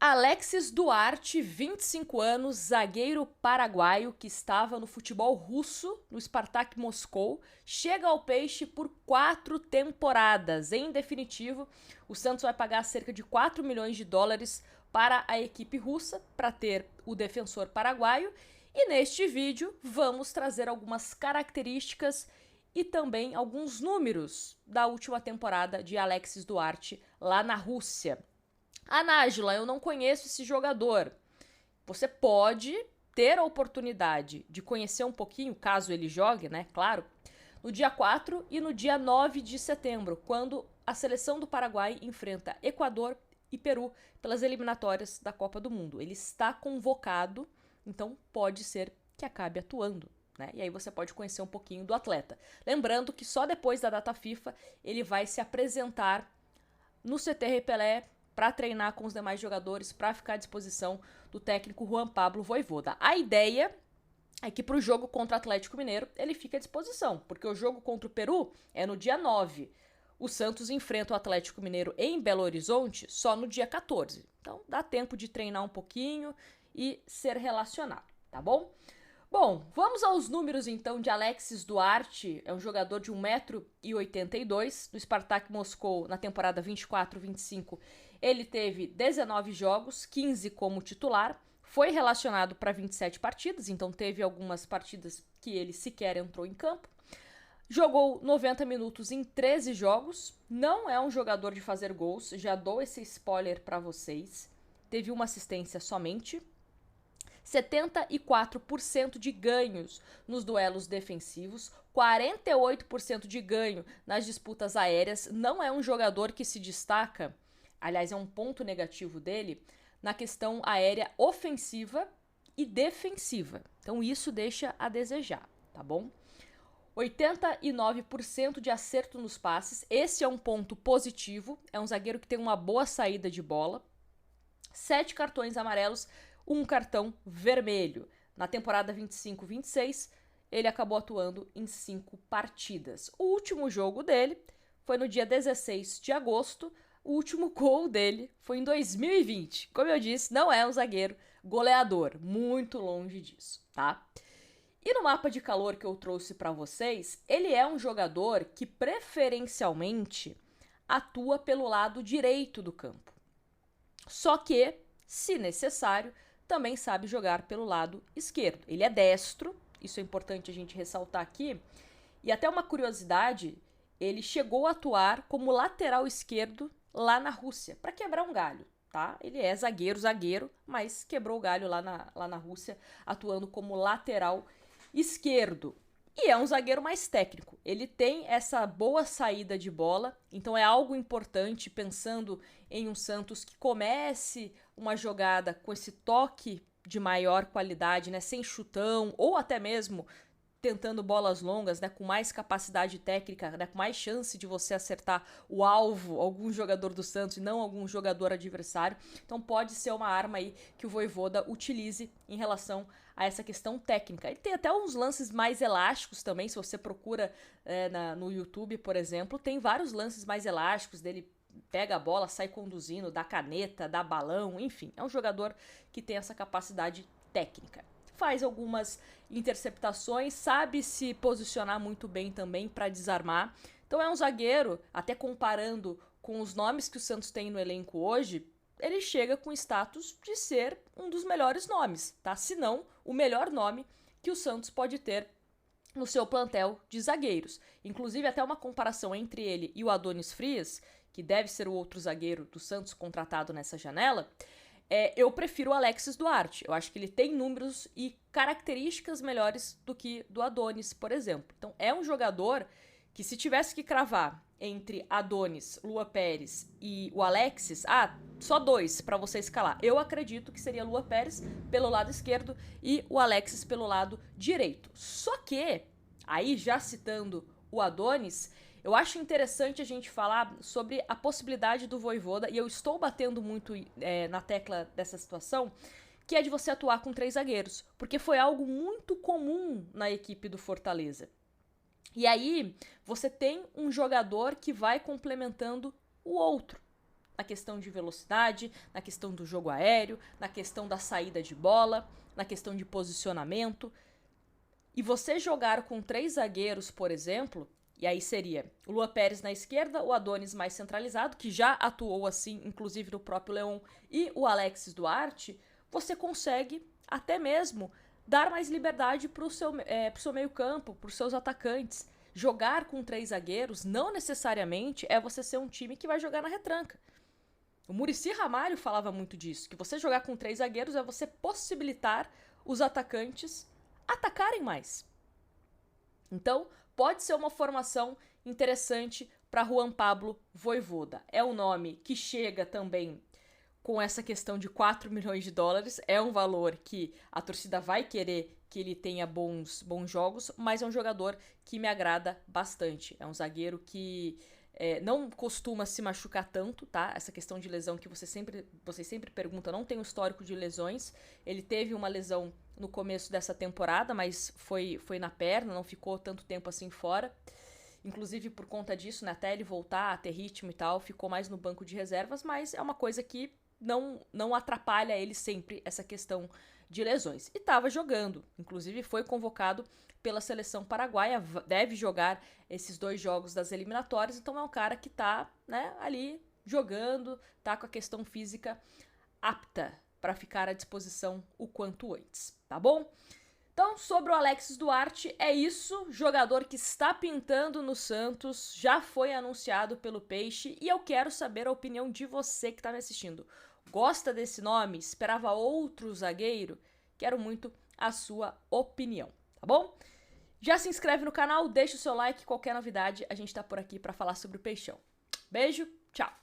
Alexis Duarte, 25 anos, zagueiro paraguaio que estava no futebol russo, no Spartak Moscou, chega ao Peixe por 4 temporadas. Em definitivo, o Santos vai pagar cerca de 4 milhões de dólares para a equipe russa para ter o defensor paraguaio. E neste vídeo vamos trazer algumas características e também alguns números da última temporada de Alexis Duarte lá na Rússia. Nájila, eu não conheço esse jogador. Você pode ter a oportunidade de conhecer um pouquinho, caso ele jogue, né? Claro, no dia 4 e no dia 9 de setembro, quando a seleção do Paraguai enfrenta Equador e Peru pelas eliminatórias da Copa do Mundo. Ele está convocado, então pode ser que acabe atuando, né? E aí você pode conhecer um pouquinho do atleta. Lembrando que só depois da data FIFA ele vai se apresentar no CT Pelé para treinar com os demais jogadores, para ficar à disposição do técnico Juan Pablo Vojvoda. A ideia é que para o jogo contra o Atlético Mineiro ele fique à disposição, porque o jogo contra o Peru é no dia 9. O Santos enfrenta o Atlético Mineiro em Belo Horizonte só no dia 14. Então dá tempo de treinar um pouquinho e ser relacionado, tá bom? Bom, vamos aos números então de Alexis Duarte, é um jogador de 1,82 m, do Spartak Moscou na temporada 24-25. Ele teve 19 jogos, 15 como titular, foi relacionado para 27 partidas, então teve algumas partidas que ele sequer entrou em campo. Jogou 90 minutos em 13 jogos, não é um jogador de fazer gols, já dou esse spoiler para vocês. Teve uma assistência somente. 74% de ganhos nos duelos defensivos, 48% de ganho nas disputas aéreas. Não é um jogador que se destaca, aliás, é um ponto negativo dele, na questão aérea ofensiva e defensiva. Então isso deixa a desejar, tá bom? 89% de acerto nos passes, esse é um ponto positivo, é um zagueiro que tem uma boa saída de bola. 7 cartões amarelos, um cartão vermelho. Na temporada 25-26, ele acabou atuando em 5 partidas. O último jogo dele foi no dia 16 de agosto. O último gol dele foi em 2020. Como eu disse, não é um zagueiro goleador, muito longe disso, tá? E no mapa de calor que eu trouxe para vocês, ele é um jogador que preferencialmente atua pelo lado direito do campo. Só que, se necessário, também sabe jogar pelo lado esquerdo. Ele é destro, isso é importante a gente ressaltar aqui. E até uma curiosidade, ele chegou a atuar como lateral esquerdo lá na Rússia, para quebrar um galho, tá? Ele é zagueiro, mas quebrou o galho lá na Rússia, atuando como lateral esquerdo. E é um zagueiro mais técnico. Ele tem essa boa saída de bola, então é algo importante pensando em um Santos que comece uma jogada com esse toque de maior qualidade, né, sem chutão, ou até mesmo tentando bolas longas, né, com mais capacidade técnica, né, com mais chance de você acertar o alvo, algum jogador do Santos e não algum jogador adversário. Então pode ser uma arma aí que o Vojvoda utilize em relação a essa questão técnica. Ele tem até uns lances mais elásticos também, se você procura no YouTube, por exemplo, tem vários lances mais elásticos dele. Pega a bola, sai conduzindo, dá caneta, dá balão, enfim. É um jogador que tem essa capacidade técnica. Faz algumas interceptações, sabe se posicionar muito bem também para desarmar. Então é um zagueiro, até comparando com os nomes que o Santos tem no elenco hoje, ele chega com status de ser um dos melhores nomes, tá? Se não, o melhor nome que o Santos pode ter no seu plantel de zagueiros. Inclusive, até uma comparação entre ele e o Adonis Frias, que deve ser o outro zagueiro do Santos contratado nessa janela, eu prefiro o Alexis Duarte. Eu acho que ele tem números e características melhores do que do Adonis, por exemplo. Então, é um jogador que, se tivesse que cravar entre Adonis, Lua Pérez e o Alexis, só 2 para você escalar. Eu acredito que seria Lua Pérez pelo lado esquerdo e o Alexis pelo lado direito. Só que, aí já citando o Adonis, eu acho interessante a gente falar sobre a possibilidade do Vojvoda, e eu estou batendo muito na tecla dessa situação, que é de você atuar com 3 zagueiros, porque foi algo muito comum na equipe do Fortaleza. E aí você tem um jogador que vai complementando o outro. na questão de velocidade, na questão do jogo aéreo, na questão da saída de bola, na questão de posicionamento. E você jogar com 3 zagueiros, por exemplo, e aí seria o Luan Pérez na esquerda, o Adonis mais centralizado, que já atuou assim, inclusive no próprio Leão, e o Alexis Duarte, você consegue até mesmo dar mais liberdade para o seu meio campo, para os seus atacantes. Jogar com 3 zagueiros não necessariamente é você ser um time que vai jogar na retranca. O Muricy Ramalho falava muito disso, que você jogar com 3 zagueiros é você possibilitar os atacantes atacarem mais. Então, pode ser uma formação interessante para Juan Pablo Vojvoda. É um nome que chega também com essa questão de 4 milhões de dólares. É um valor que a torcida vai querer que ele tenha bons jogos, mas é um jogador que me agrada bastante. É um zagueiro que não costuma se machucar tanto, tá? Essa questão de lesão que vocês sempre perguntam, não tem um histórico de lesões. Ele teve uma lesão no começo dessa temporada, mas foi na perna, não ficou tanto tempo assim fora. Inclusive por conta disso, né, até ele voltar a ter ritmo e tal, ficou mais no banco de reservas, mas é uma coisa que não atrapalha ele sempre, essa questão de lesões. E estava jogando, inclusive foi convocado pela seleção paraguaia, deve jogar esses 2 jogos das eliminatórias, então é um cara que tá, né, ali jogando, tá com a questão física apta para ficar à disposição o quanto antes, tá bom? Então, sobre o Alexis Duarte, é isso. Jogador que está pintando no Santos, já foi anunciado pelo Peixe e eu quero saber a opinião de você que está me assistindo. Gosta desse nome? Esperava outro zagueiro? Quero muito a sua opinião, tá bom? Já se inscreve no canal, deixa o seu like, qualquer novidade, a gente tá por aqui para falar sobre o Peixão. Beijo, tchau!